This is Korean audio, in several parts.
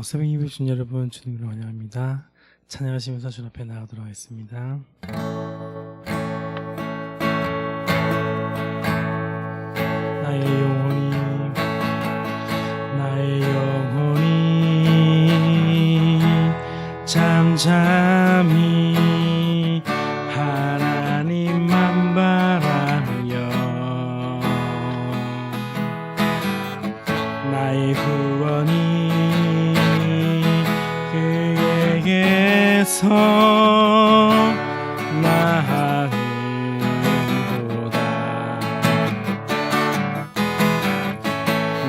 새벽 예배 주신 여러분, 주님을 환영합니다. 찬양하시면서 주 앞에 나가도록 하겠습니다. 나의 영혼이 잠잠히 하나님만 바라며 나의 구원이 그에게서 나는도다.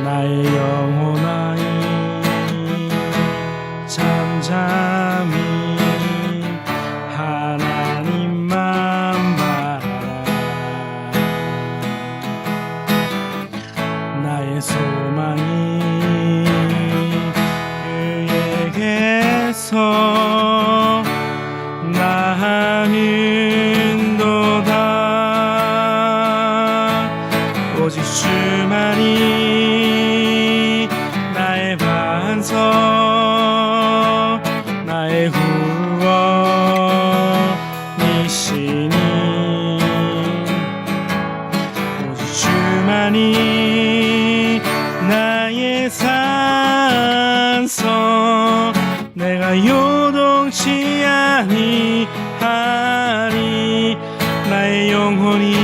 나의 영혼아이 잠잠히 하나님만 바라라. 나의 소망이 그에게서 나는도다. 오직 주만이 나의 반석, 나의 구원이시니 오직 주만이 나의 산성, 내가 요동치 아니하리. 나의 영혼이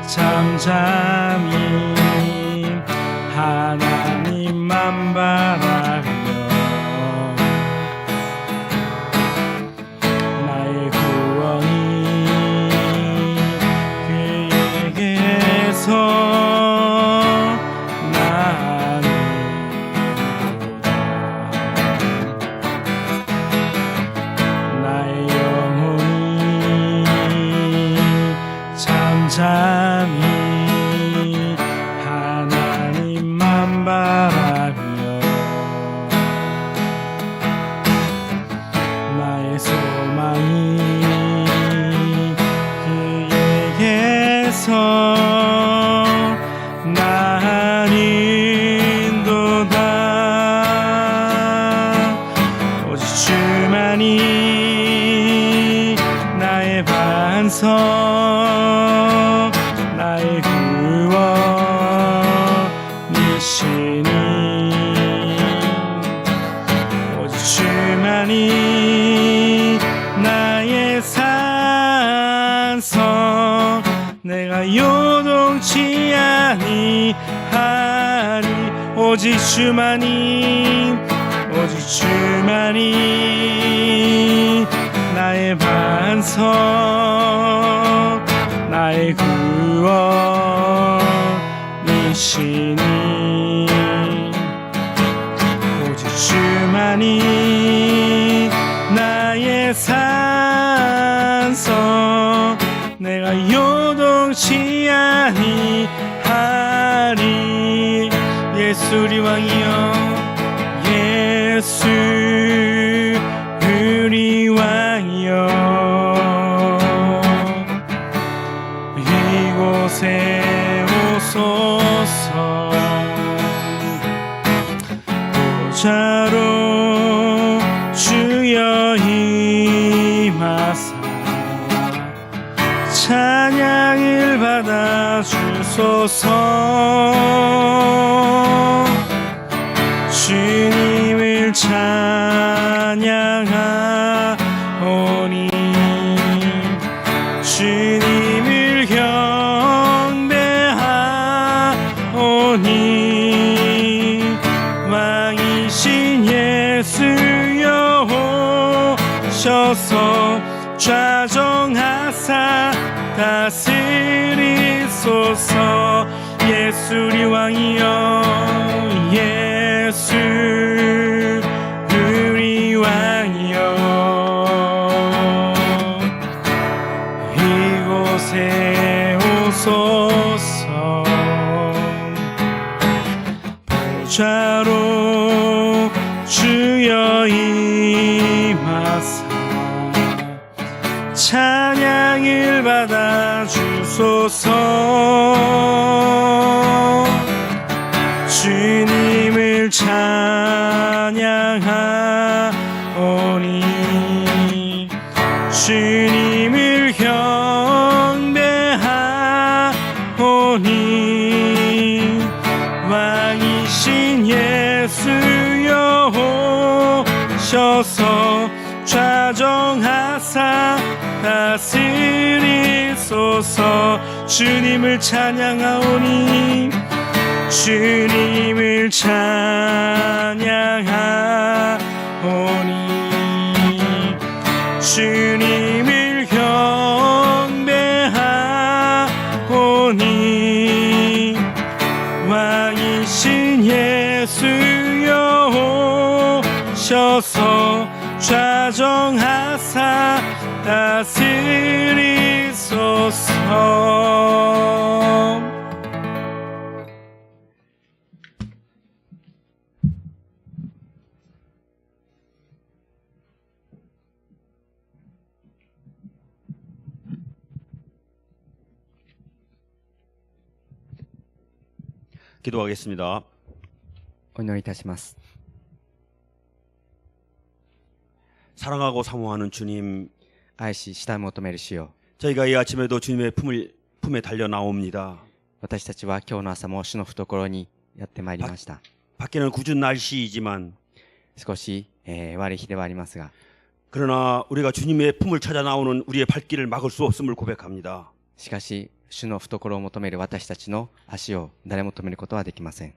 잠잠히 하나님만 바라며 나의 구원이 그에게서 잠잠히 하나님만 바라며 나의 소망이 그에게서 나는도다. 오직 주만이 나의 반석, 나의 구원이시니 오직 주만이 나의 산성, 내가 요동치 아니하리. 오직 주만이 나의 반석, 나의 구원이시니 오직 주만이 나의 산성, 내가 요동치 아니하리. 예수 우리 왕이여, 예수 우리 왕이여, 이곳에 오소서. 보좌로 주여 임하사 찬양을 받아 주소서. 주님을 찬양하오니 주님을 경배하오니 왕이신 예수여 오셔서 좌정하사 다스리소서. 예수 우리 왕이여, 예수 우리 왕이여, 이곳에 오소서. 보좌로 주여 임하사 찬양을 받아 주소서. 찬양하오니 주님을 경배하오니 왕이신 예수여 오셔서 좌정하사 다스리소서. 주님을 찬양하오니 주님을 찬양하오니 주님을 경배하오니 왕이신 예수여 오셔서 좌정하사 다스리소서. 기도하겠습니다. お祈りいたします。 사랑하고 사모하는 주님, 愛し慕い求める主よ、 저희가 이 아침에도 주님의 품에 달려 나옵니다. 私たちは今日の朝も主の懐にやってまいりました。 밖에는 궂은 날씨이지만 少し、悪い日ではありますが、 그러나 우리가 주님의 품을 찾아 나오는 우리의 발길을 막을 수 없음을 고백합니다. しかし主の懐を求める私たちの足を誰も止めることはできません。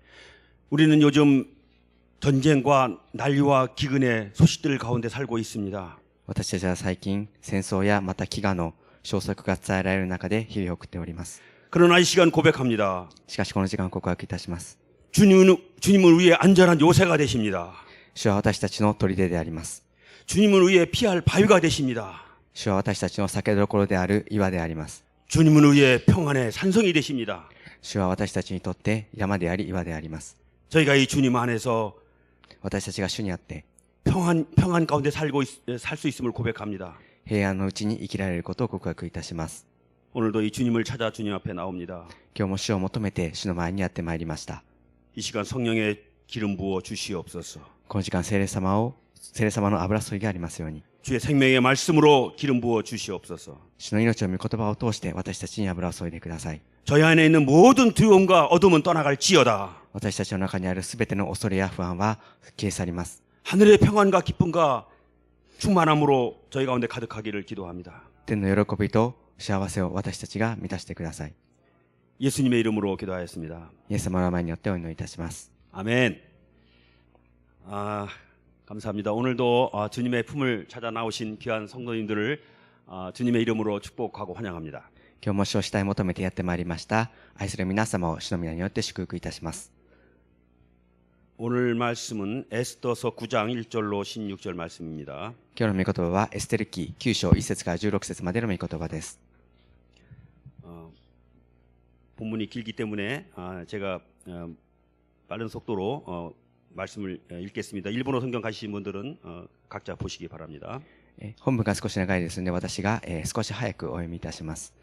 우리는 요즘 전쟁과 난리와 기근의 소식들 가운데 살고 있습니다. 私たちは最近戦争やまた飢餓の消息が伝えられる中で日々を送っております。 그러나 이 시간 고백합니다. しかしこの時間告白いたします。 주님을 위해 안전한 요새가 되십니다. 主は私たちの砦であります。 주님을 위해 피할 바위가 되십니다. 主は私たちの酒どころである岩であります。 주님을 위해 평안의 산성이 되십니다. 主は私たちにとって山であり岩であります。 저희가 이 주님 안에서 私たちが主にあって 평안 가운데 살 수 있음을 고백합니다. 平安のうちに生きられることを告白いたします。 오늘도 이 주님을 찾아 주님 앞에 나옵니다. 今日も主を求めて主の前にやってまいりました。 이 시간 성령의 기름 부어 주시옵소서. この時間聖霊様の油注ぎがありますように、 주의 생명의 말씀으로 기름 부어 주시옵소서. 主の命を御言葉を通して私たちに油を注いでください。 저희 안에 있는 모든 두려움과 어둠은 떠나갈지어다. 私たちの中にあるすべての恐れや不安は消え去ります。 하늘의 평안과 기쁨과 충만함으로 저희 가운데 가득하기를 기도합니다. 天の喜びと幸せを私たちが満たしてください。 예수님의 이름으로 기도하였습니다. イエス様の名前によってお祈りいたします。 아멘. 감사합니다. 오늘도 주님의 품을 찾아 나오신 귀한 성도님들을 주님의 이름으로 축복하고 환영합니다. 今日も主を慕い求めてやってまいりました愛する皆様を主の皆によって祝福いたします。 오늘 말씀은 에스더서 9장 1절로 16절 말씀입니다. 今日の御言葉はエステル記9章1節から16節までの御言葉です。 본문이 길기 때문에 제가 빠른 속도로 말씀을 읽겠습니다. 일본어 성경 가시신 분들은 각자 보시기 바랍니다. 本文が少し長いですので私が少し早くお読みいたします。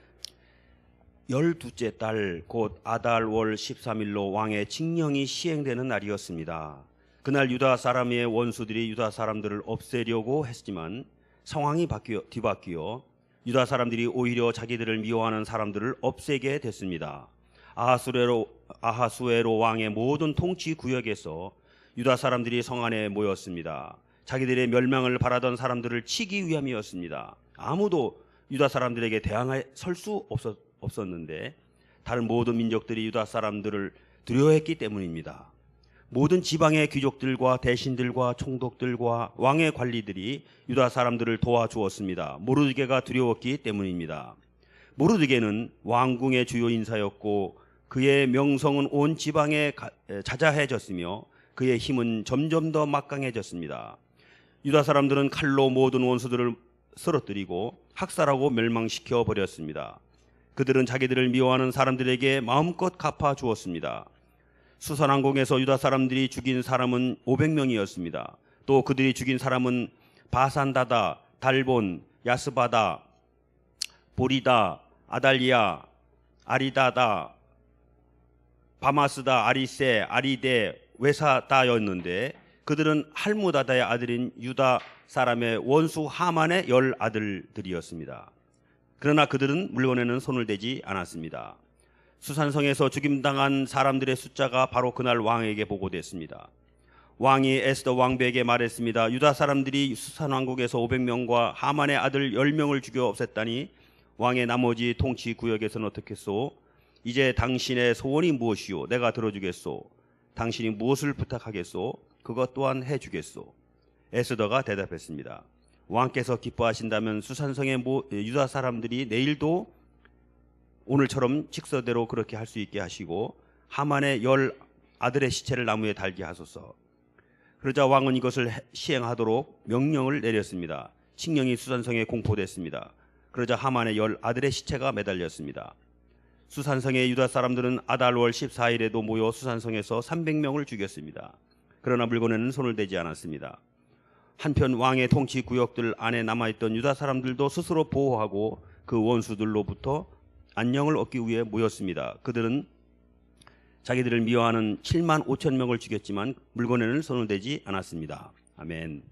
12째 달 곧 아달월 13일로 왕의 칙령이 시행되는 날이었습니다. 그날 유다 사람의 원수들이 유다 사람들을 없애려고 했지만 상황이 뒤바뀌어 유다 사람들이 오히려 자기들을 미워하는 사람들을 없애게 됐습니다. 아하수에로 왕의 모든 통치 구역에서 유다 사람들이 성 안에 모였습니다. 자기들의 멸망을 바라던 사람들을 치기 위함이었습니다. 아무도 유다 사람들에게 대항해 설 수 없었는데 다른 모든 민족들이 유다 사람들을 두려워했기 때문입니다. 모든 지방의 귀족들과 대신들과 총독들과 왕의 관리들이 유다 사람들을 도와주었습니다. 모르드게가 두려웠기 때문입니다. 모르드게는 왕궁의 주요 인사였고 그의 명성은 온 지방에 자자해졌으며 그의 힘은 점점 더 막강해졌습니다. 유다 사람들은 칼로 모든 원수들을 쓰러뜨리고 학살하고 멸망시켜 버렸습니다. 그들은 자기들을 미워하는 사람들에게 마음껏 갚아 주었습니다. 수선왕궁에서 유다 사람들이 죽인 사람은 500명이었습니다. 또 그들이 죽인 사람은 바산다다, 달본, 야스바다, 보리다, 아달리아, 아리다다, 바마스다, 아리세, 아리데, 외사다였는데 그들은 할무다다의 아들인 유다 사람의 원수 하만의 10 아들들이었습니다. 그러나 그들은 물건에는 손을 대지 않았습니다. 수산성에서 죽임당한 사람들의 숫자가 바로 그날 왕에게 보고됐습니다. 왕이 에스더 왕비에게 말했습니다. 유다 사람들이 수산왕국에서 500명과 하만의 아들 10명을 죽여 없앴다니 왕의 나머지 통치 구역에서는 어떻겠소? 이제 당신의 소원이 무엇이요? 내가 들어주겠소. 당신이 무엇을 부탁하겠소? 그것 또한 해주겠소. 에스더가 대답했습니다. 왕께서 기뻐하신다면 수산성의 유다 사람들이 내일도 오늘처럼 직서대로 그렇게 할 수 있게 하시고 하만의 10 아들의 시체를 나무에 달게 하소서. 그러자 왕은 이것을 시행하도록 명령을 내렸습니다. 칙령이 수산성에 공포됐습니다. 그러자 하만의 10 아들의 시체가 매달렸습니다. 수산성의 유다 사람들은 아달월 14일에도 모여 수산성에서 300명을 죽였습니다. 그러나 물건에는 손을 대지 않았습니다. 한편 왕의 통치 구역들 안에 남아있던 유다 사람들도 스스로 보호하고 그 원수들로부터 안녕을 얻기 위해 모였습니다. 그들은 자기들을 미워하는 7만 5천 명을 죽였지만 물건에는 손을 대지 않았습니다. 아멘.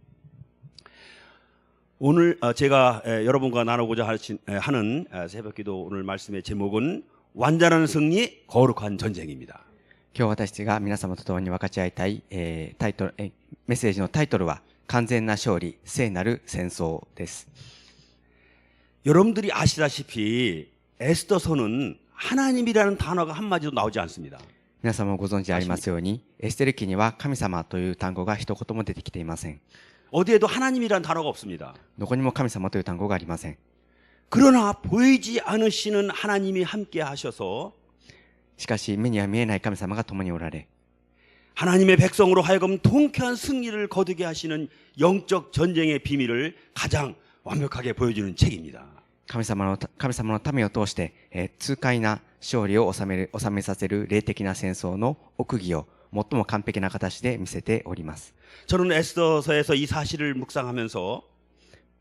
오늘 제가 여러분과 나누고자 하는 새벽기도 오늘 말씀의 제목은 완전한 승리, 거룩한 전쟁입니다. 今日私たちが皆様と共に分かち合いたい、メッセージのタイトルは完全な勝利、聖なる戦争です。 여러분들이 아시다시피 에스더서는 하나님이라는 단어가 한마디도 나오지 않습니다. 皆様もご存知ありますように、エステル記には神様という単語が一言も出てきていません。 어디에도 하나님이라는 단어가 없습니다. どこにも神様という単語がありません。 그러나 보이지 않으시는 하나님이 함께 하셔서 しかし目には見えない神様が共におられ、 하나님의 백성으로 하여금 통쾌한 승리를 거두게 하시는 영적 전쟁의 비밀을 가장 완벽하게 보여주는 책입니다. 神様の民を通して、痛快な勝利を収めさせる霊的な戦争の奥義を最も完璧な形で見せております。 저는 에스더서에서 이 사실을 묵상하면서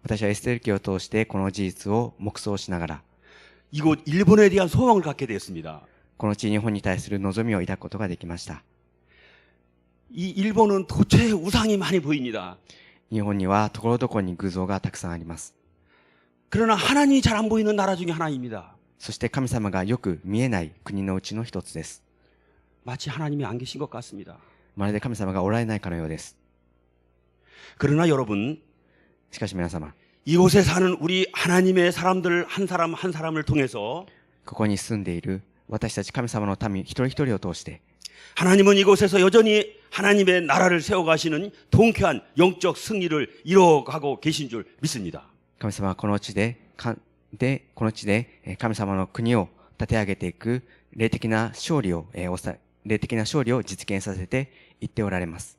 私はエステル記を通してこの事実を黙想しながら、 이곳 일본에 대한 소망을 갖게 되었습니다. この地日本に対する望みを抱くことができました。 이 일본은 도처에 우상이 많이 보입니다. 日本にはところどころに偶像がたくさんあります。 그러나 하나님이 잘 안 보이는 나라 중에 하나입니다. そして神様がよく見えない国のうちの一つです。 마치 하나님이 안 계신 것 같습니다. まるで神様がおられないかのようです。 그러나 여러분, しかし皆様、 이곳에 사는 우리 하나님의 사람들 한 사람 한 사람을 통해서 ここに住んでいる私たち神様の民一人一人を通して、 하나님은 이곳에서 여전히 하나님의 나라를 세워가시는 통쾌한 영적 승리를 이뤄가고 계신 줄 믿습니다. 神様はこの地で神様の国を立て上げていく霊的な勝利を実現させていっておられます。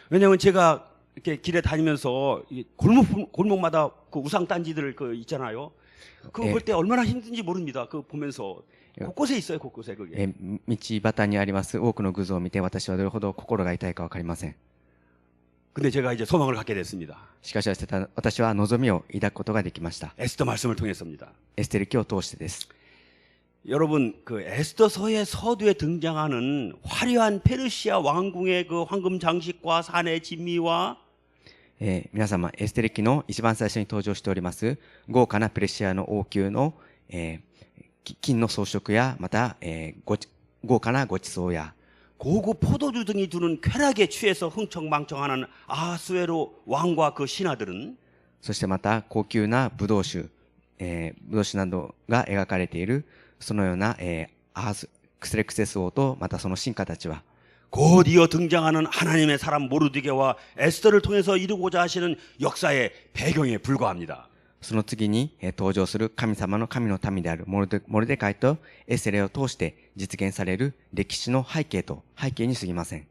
왜냐하면 제가 이렇게 길에 다니면서 골목마다 그 우상 딴지들 그 있잖아요. 그거 볼 때 얼마나 힘든지 모릅니다. 그거 보면서 곳곳에 있어요, 곳곳에 그게. 道端にあります多くの偶像を見て私はどれほど心が痛いかわかりません。 근데 제가 이제 소망을 갖게 됐습니다. しかし私は望みを抱くことができました。 에스더 말씀을 통해서입니다. エステル記を通してです。 여러분, 그 에스더서의 서두에 등장하는 화려한 페르시아 왕궁의 그 황금 장식과 산의 진미와 皆様、エステル記の一番最初に登場しております豪華なペルシアの王宮の、金の装飾やまた、豪華なご馳走や 고급 포도주 등이 두는 쾌락에 취해서 흥청망청하는 아하수에로 왕과 그 신하들은 そしてまた高級なブドウ酒などが描かれているそのような、クセレクセス王とまたその臣下たちは 곧 이어 등장하는 하나님의 사람 모르드게와 에스더를 통해서 이루고자 하시는 역사의 배경에 불과합니다. その次に登場する神様の神の民であるモルデカイとエステレを通して実現される歴史の背景に過ぎません。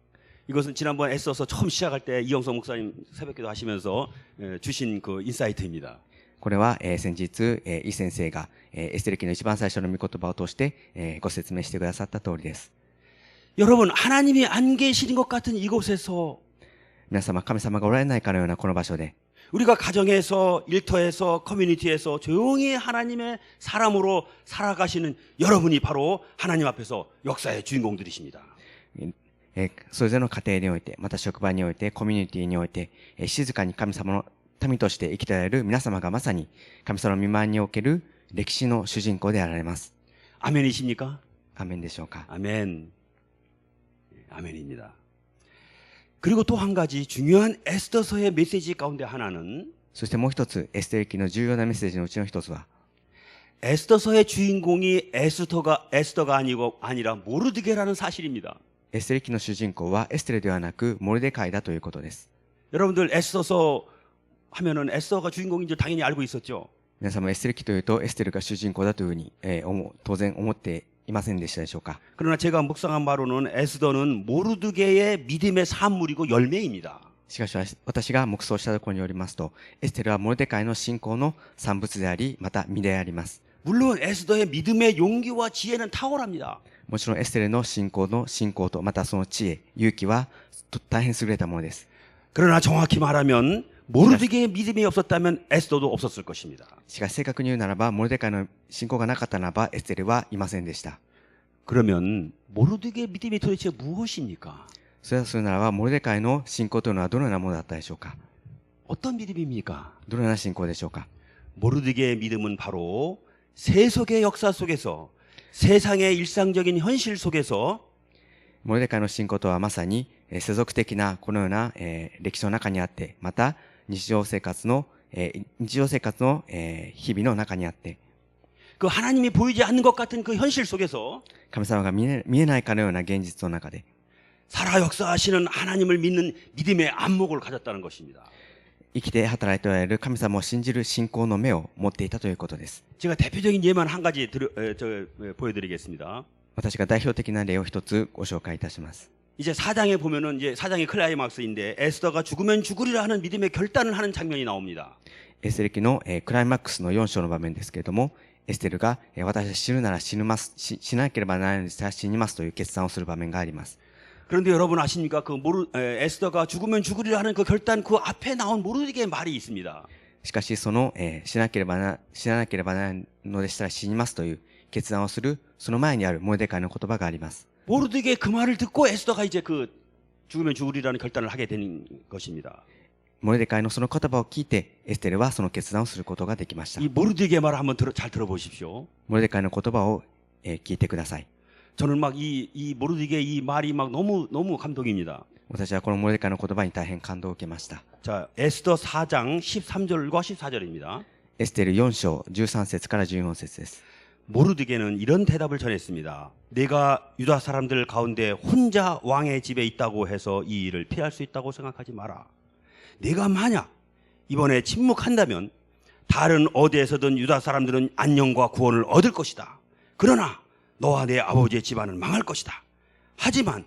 이것은 지난번 에스더서 처음 시작할 때 이영석 목사님 새벽기도 하시면서 주신 그 인사이트입니다. これは先日イ先生がエステル記の一番最初の御言葉を通してご説明してくださった通りです。 여러분, 하나님이 안 계시는 것 같은 이곳에서 皆様、神様がおられないかのようなこの場所で 우리가 가정에서 일터에서 커뮤니티에서 조용히 하나님의 사람으로 살아가시는 여러분이 바로 하나님 앞에서 역사의 주인공들이십니다. それぞれの家庭において、また職場において、コミュニティにおいて、静かに神様の民として生きておられる皆様がまさに神様の御前における歴史の主人公であられます。 아멘이십니까? アーメンでしょうか。 아멘. 아멘입니다. 그리고 또 한 가지 중요한 에스더서의 메시지 가운데 하나는 そしてもう一つ、エステル記の重要なメッセージのうちの一つは、 에스더서의 주인공이 에스더가 아니라 모르드게라는 사실입니다. エステル記の主人公はエステルではなくモルデカイだということです。 여러분들 에스더서 하면은 에스더가 주인공인 줄 당연히 알고 있었죠. 皆様エステル記というとエステルが主人公だというふうに、当然思っていませんでしたでしょうか。 그러나 제가 묵상한 바로는 에스더는 모르드게의 믿음의 산물이고 열매입니다. しかし私が黙想したところによりますと、エステルはモルデカイの信仰の産物であり、また実であります。 물론 에스더의 믿음의 용기와 지혜는 탁월합니다. もちろんエステルの信仰と、またその知恵、勇気は大変優れたものです。 그러나 정확히 말하면 모르드게의 믿음이 없었다면 에스더도 없었을 것입니다. しかし正確に言うならば、モルデカイの信仰がなかったならば、エステルはいませんでした。 그러면 모르드게의 믿음이 도대체 무엇입니까? それだとするならば、モルデカイの信仰というのはどのようなものだったでしょうか。 어떤 믿음입니까? どのような信仰でしょうか。 모르드게의 믿음은 바로 세속의 역사 속에서 세상의 일상적인 현실 속에서 モルデカイの信仰とはまさに、世俗的なこのような、歴史の中にあって、また日常生活の、日々の中にあって、 그 하나님이 보이지 않는 것 같은 그 현실 속에서 神様が見えないかのような現実の中で、 살아 역사하시는 하나님을 믿는 믿음의 안목을 가졌다는 것입니다. 生きて働いておられる神様を信じる信仰の目を持っていたということです。 제가 대표적인 예만 한 가지 보여드리겠습니다. 私が代表的な例を一つご紹介いたします。 이제 4장에 보면은 이제 4장의 클라이막스인데 에스더가 죽으면 죽으리라 하는 믿음의 결단을 하는 장면이 나옵니다. エステル記の、クライマックスの4章の場面ですけれども、エステルが、私は死ぬなら死なければならないので死にますという決断をする場面があります。 그런데 여러분 아십니까? 에스더가 죽으면 죽으리라 하는 그 결단 그 앞에 나온 모르드게의 말이 있습니다. しかしその、死ななければならないのでしたら死にますという決断をするその前にあるモルデカイの言葉があります。 모르드게의 그 말을 듣고 에스더가 이제 그 죽으면 죽으리라는 결단을 하게 되는 것입니다. モルデカイのその言葉を聞いてエステルはその決断をすることができました。 이 모르드게의 말을 한번 잘 들어보십시오. モルデカイの言葉を、聞いてください。 저는 막 이 모르드게의 이 말이 막 너무 감동입니다. 私はこのモルデカイの言葉に大変感動を受けました。 자, 에스더 4장 13절과 14절입니다. エステル4章13節から14節です。 모르드게는 이런 대답을 전했습니다. 내가 유다 사람들 가운데 혼자 왕의 집에 있다고 해서 이 일을 피할 수 있다고 생각하지 마라. 내가 만약 이번에 침묵한다면 다른 어디에서든 유다 사람들은 안녕과 구원을 얻을 것이다. 그러나 너와 내 아버지의 집안은 망할 것이다. 하지만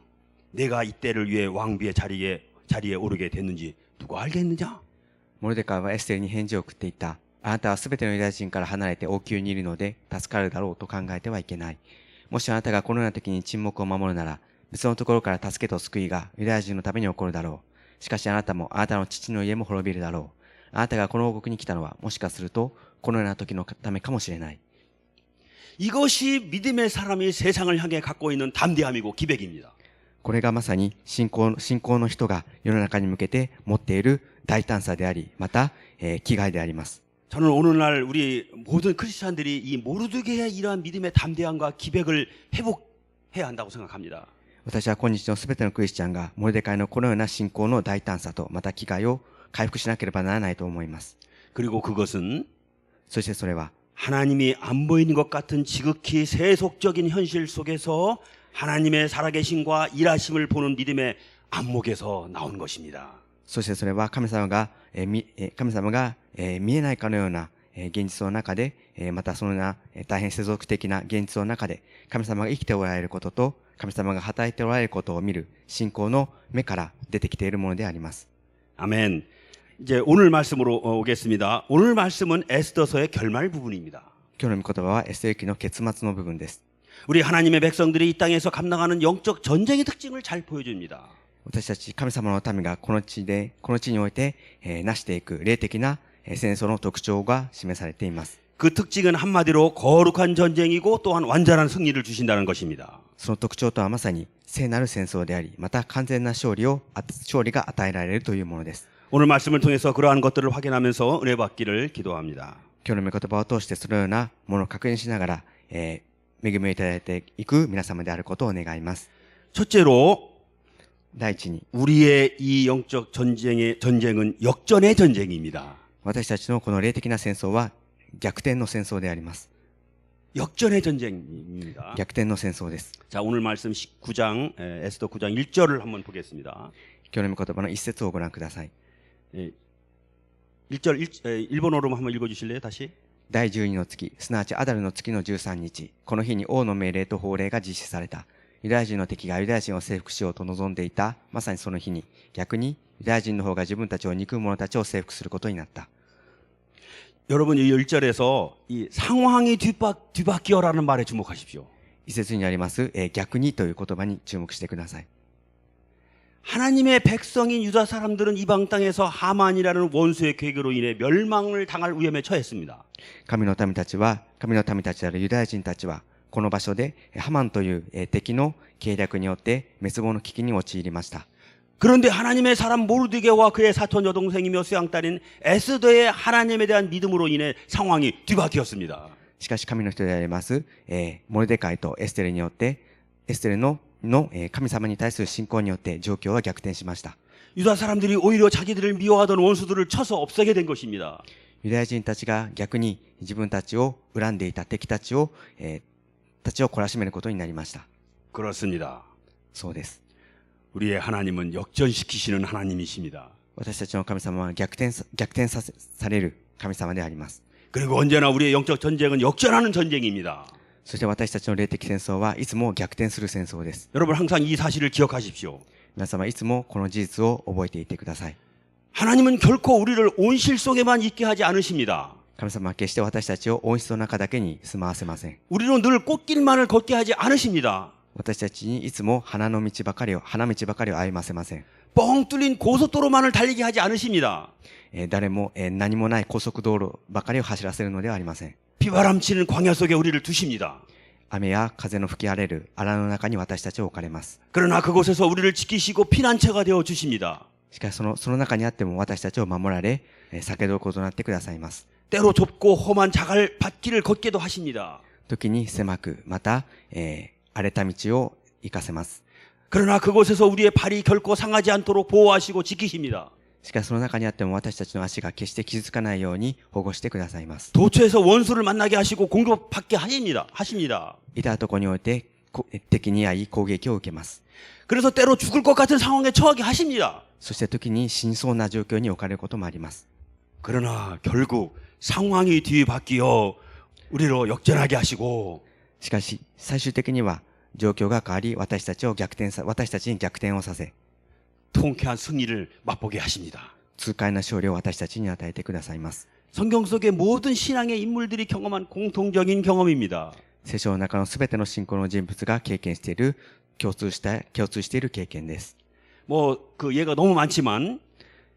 내가 이때를 위해 왕비의 자리에 오르게 됐는지 누가 알겠느냐? モルデカイはエステルに返事を送っていた。あなたはすべてのユダヤ人から離れて王宮にいるので助かるだろうと考えてはいけない。もしあなたがこのような時に沈黙を守るなら、別のところから助けと救いがユダヤ人のために起こるだろう。しかしあなたもあなたの父の家も滅びるだろう。あなたがこの王国に来たのはもしかするとこのような時のためかもしれない。 이것이 믿음의 사람이 세상을 향해 갖고 있는 담대함이고 기백입니다. これがまさに信仰の人が世の中に向けて持っている大胆さであり、また、気概であります。 저는 오늘날 우리 모든 크리스찬들이 이 모르드게의 이러한 믿음의 담대함과 기백을 회복해야 한다고 생각합니다. 私は今日のすべてのクリスチャンがモルデカイのこのような信仰の大胆さとまた気概を回復しなければならないと思います。 그리고 그것은 そしてそれは 하나님이 안 보이는 것 같은 지극히 세속적인 현실 속에서 하나님의 살아계심과 일하심을 보는 믿음의 안목에서 나온 것입니다. そしてそれは神様が見えないかのような現実の中で、またそのような大変世俗的な現実の中で神様が生きておられることと神様が働いておられることを見る信仰の目から出てきているものであります。 아멘. 이제 오늘 말씀으로 오겠습니다. 오늘 말씀은 에스더서의 결말 부분입니다. 今日の御言葉はエステル記の結末の部分です。 우리 하나님의 백성들이 이 땅에서 감당하는 영적 전쟁의 특징을 잘 보여줍니다. 私たち神様の民がこの地において、成していく霊的な戦争の特徴が示されています。그 특징은 한마디로 거룩한 전쟁이고 또한 완전한 승리를 주신다는 것입니다. その特徴とはまさに聖なる戦争であり、また完全な勝利が与えられるというものです。 오늘 말씀을 통해서 그러한 것들을 확인하면서 은혜 받기를 기도합니다. 今日の御言葉を通してそのようなものを確認しながら、恵みをいただいていく皆様であることを願います。 첫째로 第一に、 우리의 이 영적 전쟁은 역전의 전쟁입니다. 私たちのこの霊的な戦争は逆転の戦争であります。 역전의 전쟁입니다. 逆転の戦争です。 자, 오늘 말씀 19장 에스더 9장 1절을 한번 보겠습니다. 今日の御言葉の一節をご覧ください。 1절 일본어로 한번 읽어 주실래요? 다시. 第12の月、すなわちアダルの月の13日、この日に王の命令と法令が実施された。ユダヤ人の敵がユダヤ人を征服しようと望んでいた、まさにその日に、逆にユダヤ人の方が自分たちを憎む者たちを征服することになった。 여러분 이 1절에서 이 상황이 뒤바뀌어라는 말에 주목하십시오. 一節にあります、逆にという言葉に注目してください。 하나님의 백성인 유다 사람들은 이방 땅에서 하만이라는 원수의 계획으로 인해 멸망을 당할 위험에 처했습니다. 神の民たちであるユダヤ人たちは、この場所でハマンという敵の計略によって滅亡の危機に陥りました。 그런데 하나님의 사람 모르드게와 그의 사촌 여동생이며 수양딸인 에스더의 하나님에 대한 믿음으로 인해 상황이 뒤바뀌었습니다. しかし神の人であります、モルデカイとエステルによって、エステルの神様に対する信仰によって状況は逆転しました。 유다 사람들이 오히려 자기들을 미워하던 원수들을 쳐서 없애게 된 것입니다. ユダヤ人たちが逆に自分たちを恨んでいた敵たちを懲らしめることになりました。 그렇습니다. そうです。 우리의 하나님은 역전시키시는 하나님이십니다. 私たちの神様は逆転される神様であります。 그리고 언제나 우리의 영적 전쟁은 역전하는 전쟁입니다. そして私たちの霊的戦争はいつも逆転する戦争です。 여러분 항상 이 사실을 기억하십시오. 皆様いつもこの事実を覚えていてください。 하나님은 결코 우리를 온실 속에만 있게 하지 않으십니다. 神様は決して私たちを温室の中だけに住まわせません。 우리는 늘 꽃길만을 걷게 하지 않으십니다. 私たちにいつも花道ばかりを歩ませません。 뻥 뚫린 고속도로만을 달리게 하지 않으십니다. 誰も何もない高速道路ばかりを走らせるのではありません。 비바람치는 광야 속에 우리를 두십니다. 雨や風の吹き荒れる荒野の中に私たちを置かれます。 그러나 그곳에서 우리를 지키시고 피난처가 되어 주십니다. しかしその中にあっても私たちを守られ、酒どころとなってくださいます。 때로 좁고 험한 자갈밭길을 걷게도 하십니다. 時に狭く、また、荒れた道を行かせます。 그러나 그곳에서 우리의 발이 결코 상하지 않도록 보호하시고 지키십니다. しかしその中にあっても私たちの足が決して傷つかないように保護してくださいます。 도처에서 원수를 만나게 하시고 공격받게 하십니다. いたところにおいて敵に遭い攻撃を受けます。 그래서 때로 죽을 것 같은 상황에 처하게 하십니다. そして時に死にそうな状況に置かれることもあります。 그러나 결국 상황이 뒤바뀌어 우리로 역전하게 하시고 しかし最終的には状況が変わり私たちに逆転をさせ 통쾌한 승리를 맛보게 하십니다. 痛快な勝利を私たちに与えてくださいます。 성경 속의 모든 신앙의 인물들이 경험한 공통적인 경험입니다. 聖書の中のすべての信仰の人物が経験している共通している経験です。 뭐 그 예가 너무 많지만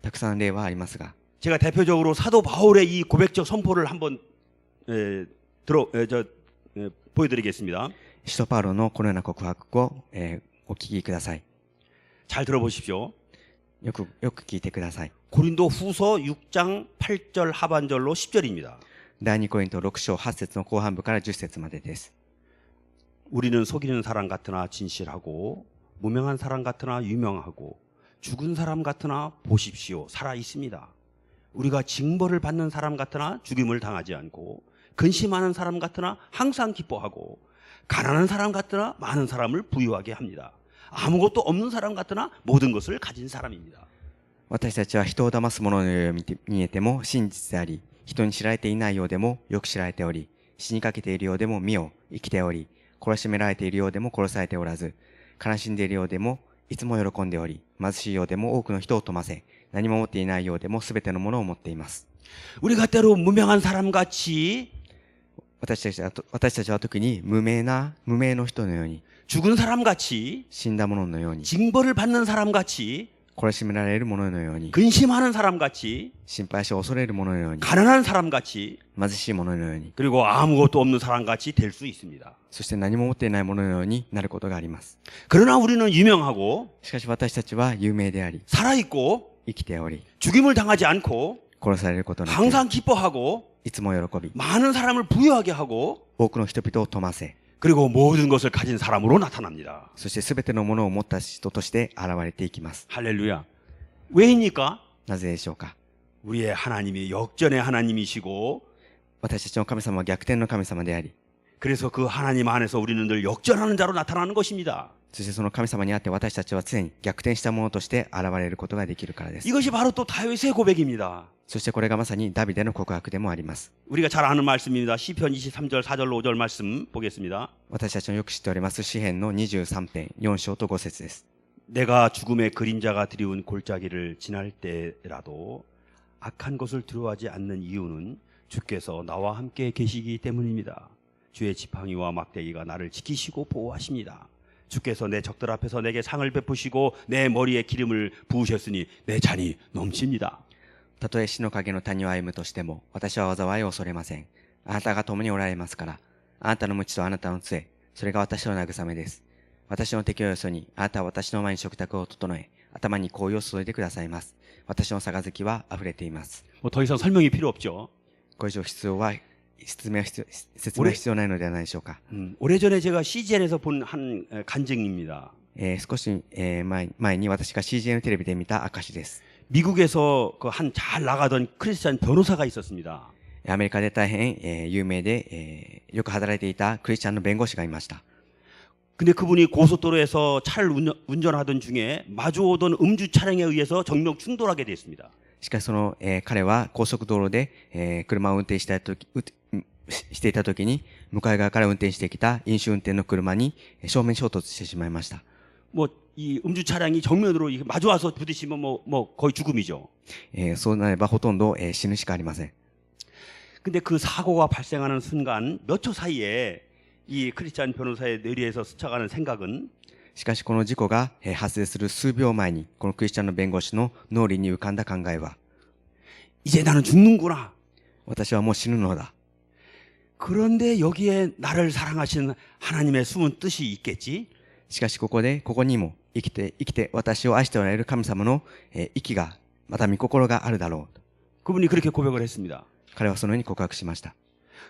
たくさん例はありますが、 제가 대표적으로 사도 바울의 이 고백적 선포를 한번 보여드리겠습니다. 使徒パウロのこのような告白を、お聞きください。 잘 들어보십시오. よく聞いてください。 고린도 후서 6장 8절 하반절로 10절입니다. 第2コリント6章8節の後半部から10節までです。 우리는 속이는 사람 같으나 진실하고 무명한 사람 같으나 유명하고 죽은 사람 같으나 보십시오 살아 있습니다. 우리가 징벌을 받는 사람 같으나 죽임을 당하지 않고 근심하는 사람 같으나 항상 기뻐하고 가난한 사람 같으나 많은 사람을 부유하게 합니다. 아무것도 없는 사람 같으나 모든 것을 가진 사람입니다. 私たちは人を騙す者のように見えても真実であり、人に知られていないようでもよく知られており、死にかけているようでも見よ、生きており、懲らしめられているようでも殺されておらず、悲しんでいるようでもいつも喜んでおり、貧しいようでも多くの人を富ませ、何も持っていないようでもすべてのものを持っています。 우리가 때로 무명한 사람같이 私たちは特に無名の人のように、 죽은 사람같이 死んだ者のように、 징벌을 받는 사람같이 懲らしめられる者のように、 근심하는 사람 같이, 心配し恐れる者のように、 가난한 사람 같이, 貧しい者のように、 그리고 아무것도 없는 사람 같이 될 수 있습니다. そして何も持っていない者のようになることがあります。 그러나 우리는 유명하고 しかし私たちは有名であり、 살아있고 生きており、 죽임을 당하지 않고 殺されることなく、 항상 기뻐하고 いつも喜び、 많은 사람을 부유하게 하고 多くの人々を富ませ、 그리고 모든 것을 가진 사람으로 나타납니다. そして全てのものを持った人として現れていきます。 할렐루야. 왜입니까? なぜでしょうか。 우리의 하나님이 역전의 하나님이시고 私たちの神様は逆転の神様であり、 그래서 그 하나님 안에서 우리는 늘 역전하는 자로 나타나는 것입니다. そしてその神様にあって私たちは常に逆転したものとして現れることができるからです。 이것이 바로 또 다윗의 고백입니다. そしてこれがまさにダビデの告白でもあります。 우리가 잘 아는 말씀입니다. 시편 23절 4절로 5절 말씀 보겠습니다. 私たちのよく知っております詩編の23編4章と5節です。 내가 죽음의 그림자가 드리운 골짜기를 지날 때라도 악한 것을 두려워하지 않는 이유는 주께서 나와 함께 계시기 때문입니다. 주의 지팡이와 막대기가 나를 지키시고 보호하십니다. 주께서 내 적들 앞에서 내게 상을 베푸시고 내 머리에 기름을 부으셨으니 내 잔이 넘칩니다. たとえ死の影の谷を歩むとしても、私は災いを恐れません。あなたが共におられますから、あなたの鞭とあなたの杖、それが私の慰めです。私の敵をよそに、あなたは私の前に食卓を整え、頭に香油を注いでくださいます。私の杯は溢れています。 뭐 더 이상 설명이 필요 없죠. これ以上説明は必要ないのではないでしょうか。 오래전에 제가 CGN에서 본 한 간증입니다. 少し、前に私が CGN テレビで見た証です。 미국에서 그 한 잘 나가던 크리스찬 변호사가 있었습니다. アメリカで大変、有名で、よく働いていたクリスチャンの弁護士がいました。 근데 그분이 고속도로에서 차를 운전하던 중에 마주오던 음주 차량에 의해서 정면 충돌하게 됐습니다. しかしその、彼は高速道路で、車を運転していた時に、向かい側から運転してきた飲酒運転の車に正面衝突してしまいました。 뭐 이 음주 차량이 정면으로 마주와서 부딪히면 뭐 거의 죽음이죠. そうなればほとんど、死ぬしかありません。 근데 그 사고가 발생하는 순간 몇 초 사이에 이 크리스찬 변호사의 뇌리에서 스쳐가는 생각은 しかしこの事故が、発生する数秒前に、このクリスチャンの弁護士の脳裏に浮かんだ考えは、 이제 나는 죽는구나. 私はもう死ぬのだ。 그런데 여기에 나를 사랑하시는 하나님의 숨은 뜻이 있겠지? しかしここにも生きて私を愛しておられる神様の、息が、また御心があるだろう。 그분이 그렇게 고백을 했습니다. 彼はそのように告白しました。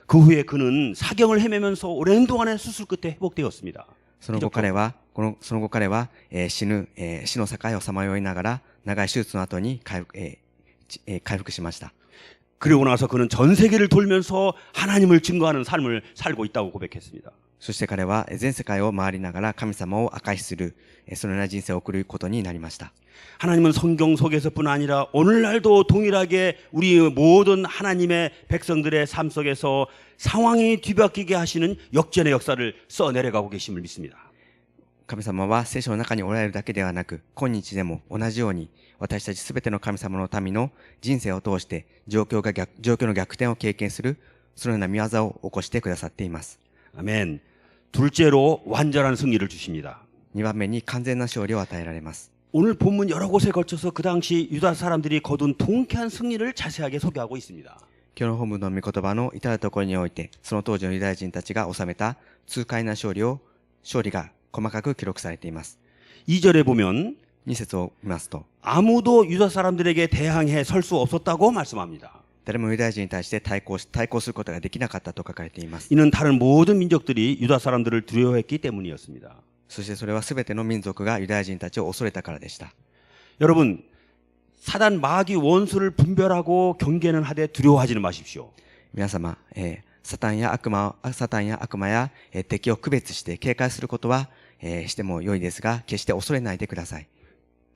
그 후에 그는 사경을 헤매면서 오랜 동안의 수술 끝에 회복되었습니다. その後彼は、死の境をさまよいながら、長い手術の後に回復しました。 그리고 나서 그는 전 세계를 돌면서 하나님을 증거하는 삶을 살고 있다고 고백했습니다. そして彼は全世界を回りながら神様を証しする、そのような人生を送ることになりました。 하나님은 성경 속에서뿐 아니라 오늘날도 동일하게 우리 모든 하나님의 백성들의 삶 속에서 상황이 뒤바뀌게 하시는 역전의 역사를 써내려가고 계심을 믿습니다. 神様は聖書の中におられるだけではなく、今日でも同じように私たちすべての神様の民の人生を通して状況の逆転を経験する、そのような見業を起こしてくださっています。 아멘. 둘째로 완전한 승리를 주십니다. 2番目に完全な勝利を与えられます。 오늘 본문 여러 곳에 걸쳐서 그 당시 유다 사람들이 거둔 통쾌한 승리를 자세하게 소개하고 있습니다. 今日の本文の御言葉の至るところにおいて、その当時のユダヤ人たちが収めた痛快な勝利が細かく記録されています。 2절에 보면 2節を見ますと、 아무도 유다 사람들에게 대항해 설 수 없었다고 말씀합니다. 誰もユダヤ人に対して対抗することができなかったと書かれています。 이는 다른 모든 민족들이 유다 사람들을 두려워했기 때문이었습니다. そしてそれはすべての民族がユダヤ人たちを恐れたからでした。 여러분, 사단 마귀 원수를 분별하고 경계는 하되 두려워하지는 마십시오. 皆様、サタンや悪魔や、敵を区別して警戒することは、しても良いですが、決して恐れないでください。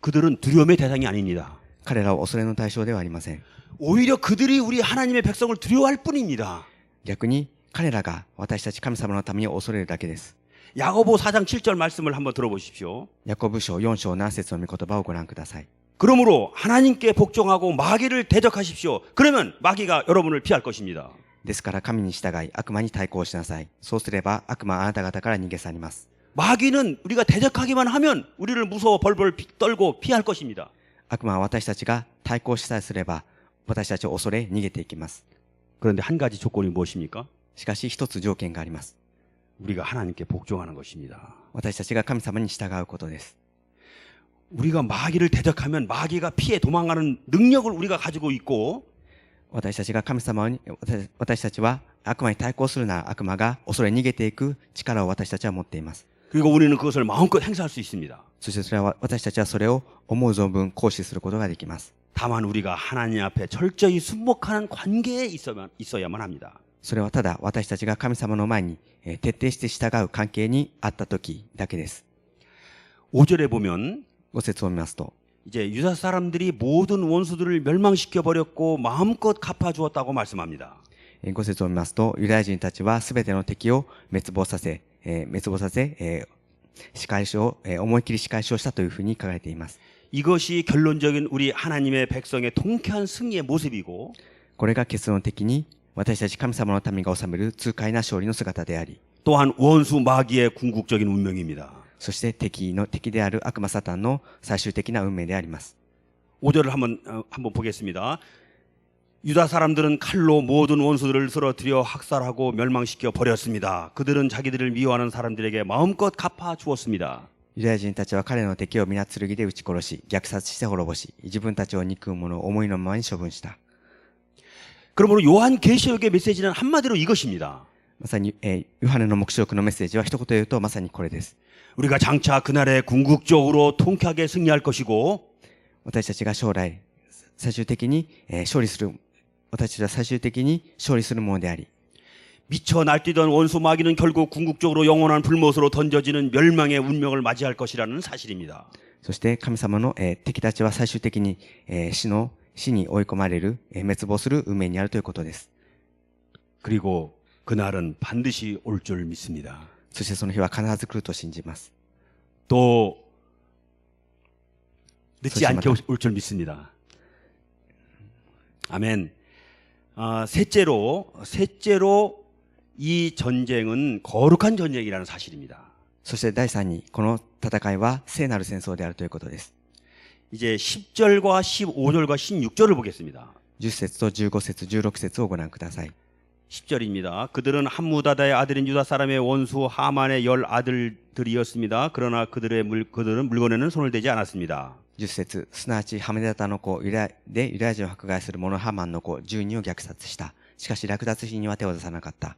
그들은 두려움의 대상이 아닙니다. 彼らは恐れの対象ではありません。 오히려 그들이 우리 하나님의 백성을 두려워할 뿐입니다. 逆に彼らが私たち神様の民を恐れるだけです。 야고보 4장 7절 말씀을 한번 들어보십시오. ヤコブ書4章7節の御言葉をご覧ください。 그러므로 하나님께 복종하고 마귀를 대적하십시오. 그러면 마귀가 여러분을 피할 것입니다. ですから神に従い悪魔に対抗しなさい。そうすれば悪魔はあなた方から逃げ去ります。 마귀는 우리가 대적하기만 하면 우리를 무서워 벌벌 떨고 피할 것입니다. 悪魔は私たちが対抗しさえすれば、私たちを恐れ逃げていきます。 그런데 한 가지 조건이 무엇입니까? しかし一つ条件があります。 우리가 하나님께 복종하는 것입니다. 私たちが神様に従うことです。 우리가 마귀를 대적하면 마귀가 피해 도망가는 능력을 우리가 가지고 있고 私たちが神様に、私たちは悪魔に対抗するなら悪魔が恐れ逃げていく力を私たちは持っています。 그리고 우리는 그것을 마음껏 행사할 수 있습니다. そしてそれは私たちはそれを思う存分行使することができます。 다만 우리가 하나님 앞에 철저히 순복하는 관계에 있어야만 합니다. それはただ私たちが神様の前に徹底して従う関係にあった時だけです。 5절에 보면 5節を見ますと、 이제 유다 사람들이 모든 원수들을 멸망시켜 버렸고 마음껏 갚아 주었다고 말씀합니다. 5節を見ますと、ユダヤ人たちはすべての敵を滅亡させ、仕返しを、思い切り仕返しをしたというふうに書かれています。 이것이 결론적인 우리 하나님의 백성의 통쾌한 승리의 모습이고 これが結論的に私たち神様の民が治める痛快な勝利の姿であり、 또한 원수 마귀의 궁극적인 운명입니다. そして敵である悪魔サタンの最終的な運命であります。 5절을 한번 보겠습니다. 유다 사람들은 칼로 모든 원수들을 쓰러뜨려 학살하고 멸망시켜 버렸습니다. 그들은 자기들을 미워하는 사람들에게 마음껏 갚아 주었습니다. ユダヤ人たちは彼の敵を皆剣で撃ち殺し、虐殺して滅ぼし、自分たちを憎む者を思いのままに処分した。 그러므로 요한 계시록의 메시지는 한마디로 이것입니다. まさに、ヨハネの黙示録のメッセージは一言で言うとまさにこれです。 우리가 장차 그날에 궁극적으로 통쾌하게 승리할 것이고 私たちが将来、最終的に、私たちは最終的に勝利するものであり、 미쳐 날뛰던 원수 마귀는 결국 궁극적으로 영원한 불못으로 던져지는 멸망의 운명을 맞이할 것이라는 사실입니다. そして神様の、敵たちは最終的に、死に追い込まれる、滅亡する運命にあるということです。 그리고 그날은 반드시 올 줄 믿습니다. そしてその日は必ず来ると信じます。 또 늦지 않게 올 줄 믿습니다. 아멘. 셋째로 이 전쟁은 거룩한 전쟁이라는 사실입니다. そして第三に、この戦いは聖なる戦争であるということです。 이제 10절과 15절과 16절을 보겠습니다. 10節と15節、16節をご覧ください。 10절입니다. 그들은 함무다다의 아들인 유다 사람의 원수 하만의 10 아들들이었습니다. 그러나 그들은 물건에는 손을 대지 않았습니다. 10節、すなわちハメダタの子でユダヤ人を迫害する者ハマンの子12を虐殺した。しかし略奪品には手を出さなかった。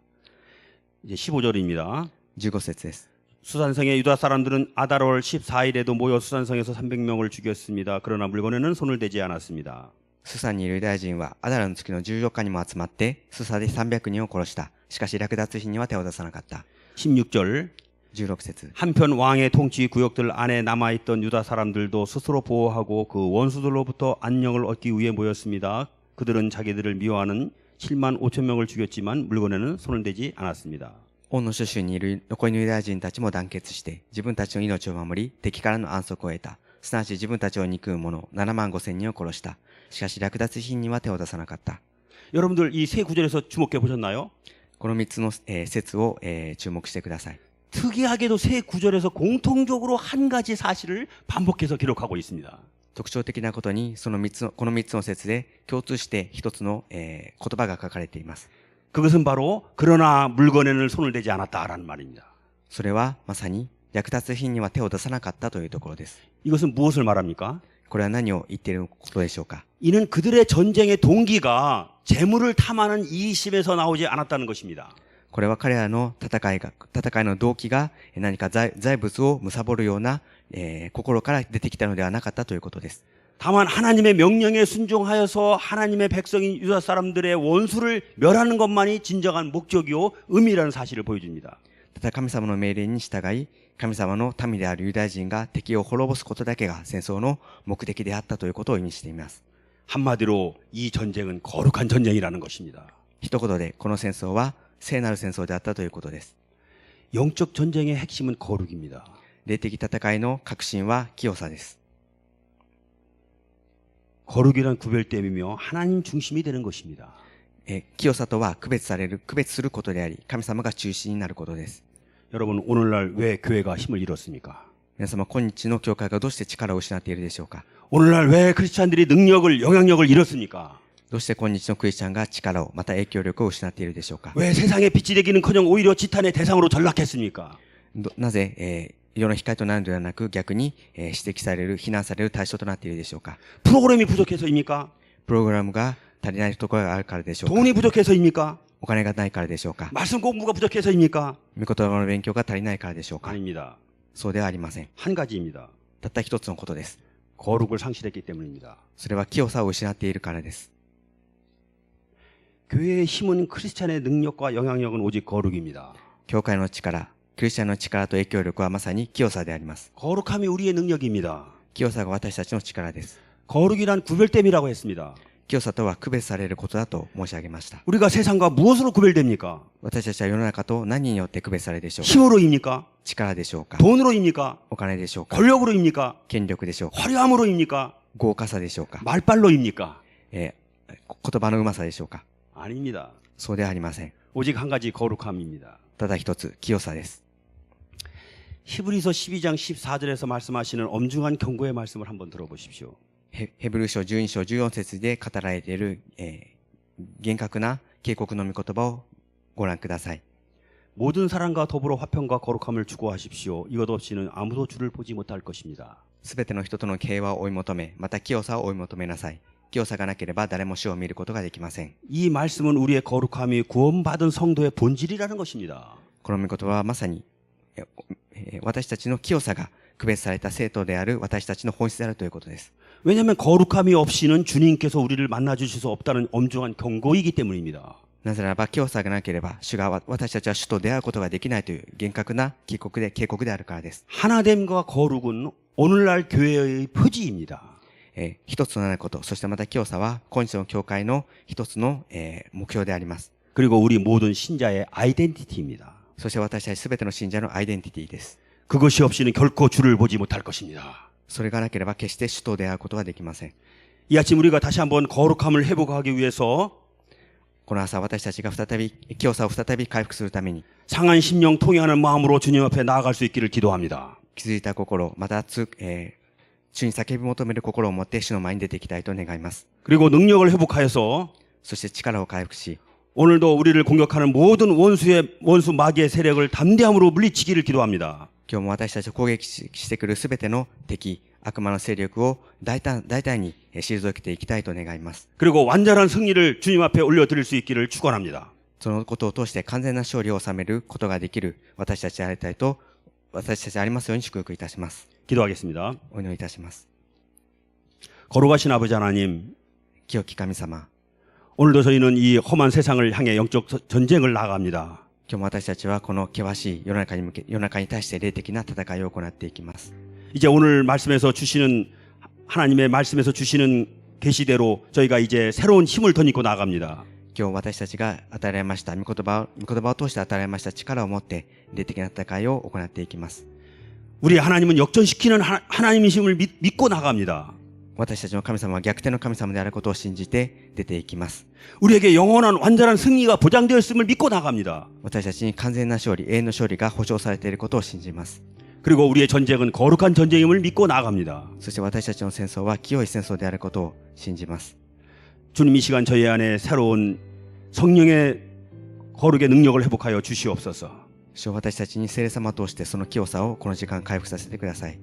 이제 15절입니다. 15節です。 수산성의 유다 사람들은 아달월 14일에도 모여 수산성에서 300명을 죽였습니다. 그러나 물건에는 손을 대지 않았습니다. スサにいるユダヤ人はアダラの月の14日にも集まってスサで300人を殺した。しかし略奪品には手を出さなかった。 16절. 16節。 한편 왕의 통치 구역들 안에 남아있던 유다 사람들도 스스로 보호하고 그 원수들로부터 안녕을 얻기 위해 모였습니다. 그들은 자기들을 미워하는 7만 5천 명을 죽였지만 물건에는 손을 대지 않았습니다. 王の諸州にいる残りのユダヤ人たちも団結して自分たちの命を守り敵からの安息を得た。すなわち自分たちを憎む者7万5千人を殺した。しかし略奪品には手を出さなかった。 여러분들 이 세 구절에서 주목해 보셨나요? この3つの、説を、注目してください。 특이하게도 세 구절에서 공통적으로 한 가지 사실을 반복해서 기록하고 있습니다. 特徴的なことにこの3つの説で共通して一つの、言葉が書かれています。 그것은 바로 그러나 물건에는 손을 대지 않았다라는 말입니다. それはまさに略奪品には手を出さなかったというところです。 이것은 무엇을 말합니까? これは何を言っていることでしょうか。 이는 그들의 전쟁의 동기가 재물을 탐하는 이심에서 나오지 않았다는 것입니다. これは彼らの戦いの動機が何か財物を貪るような、心から出てきたのではなかったということです。 다만 하나님의 명령에 순종하여서 하나님의 백성인 유다 사람들의 원수를 멸하는 것만이 진정한 목적이요 의미라는 사실을 보여줍니다. ただ神様の命令に従い、神様の民であるユダヤ人が敵を滅ぼすことだけが戦争の目的であったということを意味しています。 한마디로 이 전쟁은 거룩한 전쟁이라는 것입니다. 一言でこの戦争は聖なる戦争であったということです。 영적 전쟁의 핵심은 거룩입니다. 霊的戦いの核心は清さです。 거룩이란 구별됨이며 하나님 중심이 되는 것입니다. 清さとは区別することであり、神様が中心になることです。 여러분, 오늘날 왜 교회가 힘을 잃었습니까? 皆様、今日の教会がどうして力を失っているでしょうか？ 오늘날 왜 크리스찬들이 능력을, 영향력을 잃었습니까? どうして今日のクリスチャンが力を、また影響力を失っているでしょうか？ 왜 세상의 빛이 되기는커녕 오히려 지탄의 대상으로 전락했습니까? なぜ、世の光となるのではなく、逆に、指摘される、非難される対象となっているでしょうか？ 프로그램이 부족해서입니까? プログラムが足りないところがあるからでしょうか？ 돈이 부족해서입니까? お金がないからでしょうか？ 말씀 공부가 부족해서입니까? 御言葉の勉強が足りないからでしょうか？ 아닙니다. そうではありません。 한 가지입니다. たった一つのことです。 거룩을 상실했기 때문입니다. それは清さを失っているからです。 교회의 힘은 크리스찬의 능력과 영향력은 오직 거룩입니다. 教会の力、クリスチャンの力と影響力はまさに清さであります。 거룩함이 우리의 능력입니다. 清さが私たちの力です。 거룩이란 구별됨이라고 했습니다. 清さとは区別されることだと申し上げました。 우리가 세상과 무엇으로 구별됩니까? 私たちは世の中と何によって区別されるでしょうか？ 힘으로입니까? 力でしょうか？ 돈으로입니까? お金でしょうか？ 권력으로입니까? 権力でしょうか？ 화려함으로입니까? 豪華さでしょうか？ 말빨로입니까? 言葉のうまさでしょうか？ 아닙니다. そうではありません。 오직 한 가지 거룩함입니다. ただ一つ、清さです。 히브리서 12장 14절에서 말씀하시는 엄중한 경고의 말씀을 한번 들어보십시오. ヘブル書12章14節で語られている、厳格な警告の御言葉をご覧ください。 모든 사람과 더불어 화평과 거룩함을 추구하십시오. 이것 없이는 아무도 주를 보지 못할 것입니다. すべての人との平和を追い求め、また清さを追い求めなさい。清さがなければ誰も主を見ることができません。 이 말씀은 우리의 거룩함이 구원받은 성도의 본질이라는 것입니다. この御言葉はまさに、私たちの清さが区別された生徒である私たちの本質であるということです。 왜냐하면 거룩함이 없이는 주님께서 우리를 만나주실 수 없다는 엄중한 경고이기 때문입니다. なぜならば清さがなければ主が私たちは主と出会うことができないという厳格な警告であるからです。 하나됨과 거룩은 오늘날 교회의 표지입니다. 一つとなること、そしてまた清さは今日の教会の一つの、目標であります。 그리고 우리 모든 신자의 아이덴티티입니다. そして私たちすべての信者のアイデンティティです。 그것이 없이는 결코 주를 보지 못할 것입니다. それがなければ決して主と出会うことができません。 이 아침 우리가 다시 한번 거룩함을 회복하기 위해서 この朝私たちが再び、清さを再び回復するために、 상한 심령 통회하는 마음으로 주님 앞에 나아갈 수 있기를 기도합니다. 気づいた心、また主に叫び求める心を持って主の前に出ていきたいと願います。 그리고 능력을 회복하여서 そして力を回復し、 오늘도 우리를 공격하는 모든 원수 마귀의 세력을 담대함으로 물리치기를 기도합니다. 今日も私たちを攻撃してくるすべての敵、悪魔の勢力を大胆に退けていきたいと願います。 그리고 완전한 승리를 주님 앞에 올려드릴 수 있기를 축원합니다. そのことを通して完全な勝利を収めることができる私たちでありたいと、私たちでありますように祝福いたします。 기도하겠습니다. お祈りいたします。 거룩하신 아버지 하나님, 清き神様、 오늘도 저희는 이 험한 세상을 향해 영적 전쟁을 나갑니다. 今日も私たちはこの険しい世の中に対して霊的な戦いを行っていきます。 이제 오늘 말씀에서 주시는 하나님의 말씀에서 주시는 계시대로 저희가 이제 새로운 힘을 덧입고 나갑니다. 今日私たちが与えられました御言葉を通して与えられました力を持って霊的な戦いを行っていきます。 우리 하나님은 역전시키는 하나님의 힘을 믿고 나갑니다. 私たちの神様は逆転の神様であることを信じて出ていきます。 우리에게 영원한 완전한 승리가 보장되었음을 믿고 나갑니다. 私たちに完全な勝利、永遠の勝利が保証されていることを信じます。 그리고 우리의 전쟁은 거룩한 전쟁임을 믿고 나갑니다. そして私たちの戦争は清い戦争であることを信じます。 주님 이 시간 저희 안에 새로운 성령의 거룩의 능력을 회복하여 주시옵소서. 主、私たちに聖霊様を通してその清さをこの時間回復させてください。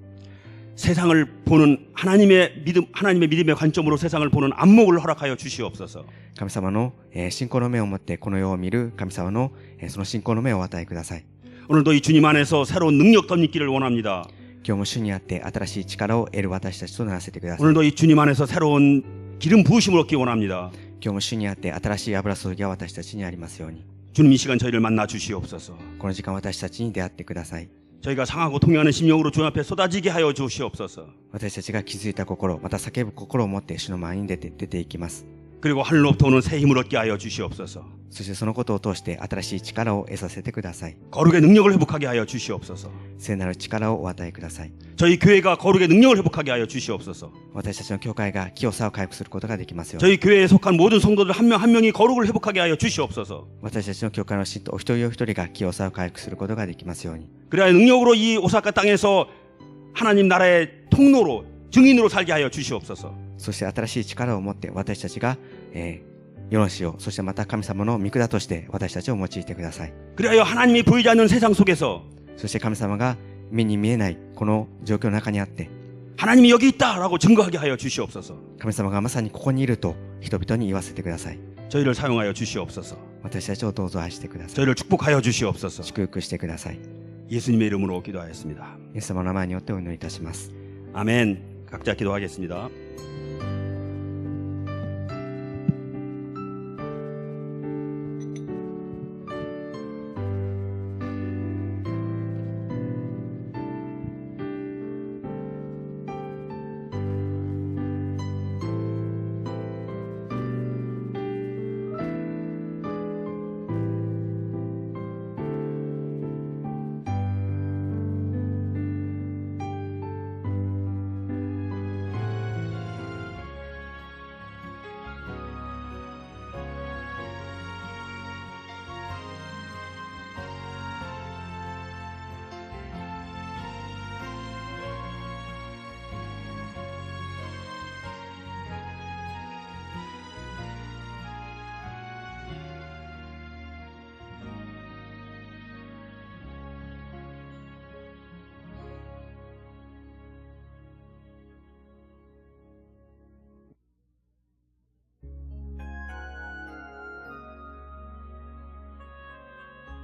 세상을 보는 하나님의 믿음의 관점으로 세상을 보는 안목을 허락하여 주시옵소서. 神様の信仰の目を持ってこの世を見る神様のその信仰の目をお与えください。 오늘도 이 주님 안에서 새로운 능력 덧입기를 원합니다. 今日も主にあって新しい力を得る私たちとならせてください。 오늘도 이 주님 안에서 새로운 기름 부으심을 얻기 원합니다. 今日も主にあって新しい油注ぎが私たちにありますように。 주님 이 시간 저희를 만나 주시옵소서. この時間私たちに出会ってください。 저희가 상하고 통회하는 심령으로 주님 앞에 쏟아지게 하여 주시옵소서. 私たちが気づいた心、また叫ぶ心を持って主の前に出ていきます。 그리고 하늘로부터 오는 새 힘을 얻게 하여 주시옵소서. そしてそのことを通して新しい力を得させてください。 거룩의 능력을 회복하게 하여 주시옵소서. 聖なる力をお与えください。 저희 교회가 거룩의 능력을 회복하게 하여 주시옵소서. 私たちの教会が清さを回復することができますように。 저희 교회에 속한 모든 성도들 한 명 한 명이 거룩을 회복하게 하여 주시옵소서. 私たちの教会の信徒お一人お一人が清さを回復することができますように。 그래야 능력으로 이 오사카 땅에서 하나님 나라의 통로로 증인으로 살게 하여 주시옵소서. そして新しい力を持って私たちが、世の死を、そしてまた神様の御蔵として私たちを用いてください。 그래야 하나님이 보이지 않는 세상 속에서 そして神様が目に見えないこの状況の中にあって、 하나님이 여기 있다라고 증거하게 하여 주시옵소서. 神様がまさにここにいると人々に言わせてください。 저희를 사용하여 주시옵소서. 私たちをどうぞ愛してください。 저희를 축복하여 주시옵소서. 祝福してください。 예수님의 이름으로 기도하였습니다. イエス様の名前によってお祈りいたします。 아멘. 각자 기도하겠습니다.